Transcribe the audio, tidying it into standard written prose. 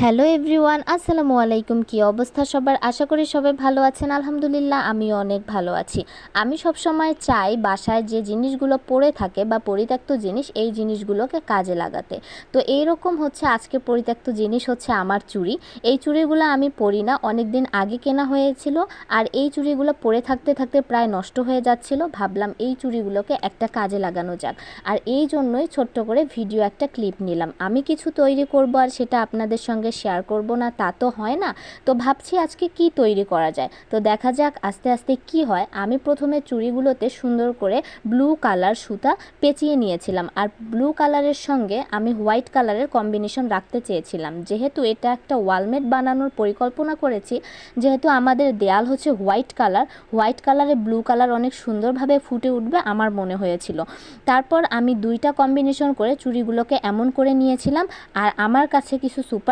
Hello everyone, আসসালামু আলাইকুম। কি অবস্থা সবার? আশা করি সবাই ভালো আছেন। আলহামদুলিল্লাহ আমিও অনেক ভালো আছি। আমি সব সময় চাই বাসায় যে জিনিসগুলো পড়ে থাকে বা পরিত্যক্ত জিনিস, এই জিনিসগুলোকে কাজে লাগাতে। তো এইরকম হচ্ছে আজকে পরিত্যক্ত জিনিস হচ্ছে আমার চুড়ি। এই চুড়িগুলো আমি পরি না, অনেক দিন আগে কেনা হয়েছিল। আর এই চুড়িগুলো পরে থাকতে থাকতে প্রায় নষ্ট হয়ে যাচ্ছিল। ভাবলাম এই চুড়িগুলোকে একটা কাজে লাগানো যাক, আর এই জন্যই ছোট্ট করে ভিডিও একটা ক্লিপ নিলাম। আমি কিছু তৈরি করব আর সেটা আপনাদের সঙ্গে শেয়ার করব না তা তো হয় না। তো ভাবছি আজকে কি তৈরি করা যায়, তো দেখা যাক আস্তে আস্তে কি হয়। আমি প্রথমে চুড়িগুলোতে সুন্দর করে ব্লু কালার সুতা পেঁচিয়ে নিয়েছিলাম, আর ব্লু কালারের সঙ্গে আমি হোয়াইট কালারের কম্বিনেশন রাখতে চেয়েছিলাম। যেহেতু এটা একটা ওয়ালমেট বানানোর পরিকল্পনা করেছি, যেহেতু আমাদের দেয়াল হচ্ছে হোয়াইট কালারে ব্লু কালার অনেক সুন্দরভাবে ফুটে উঠবে আমার মনে হয়েছিল। তারপর আমি দুইটা কম্বিনেশন করে চুড়িগুলোকে এমন করে নিয়েছিলাম। আর আমার কাছে কিছু সুপার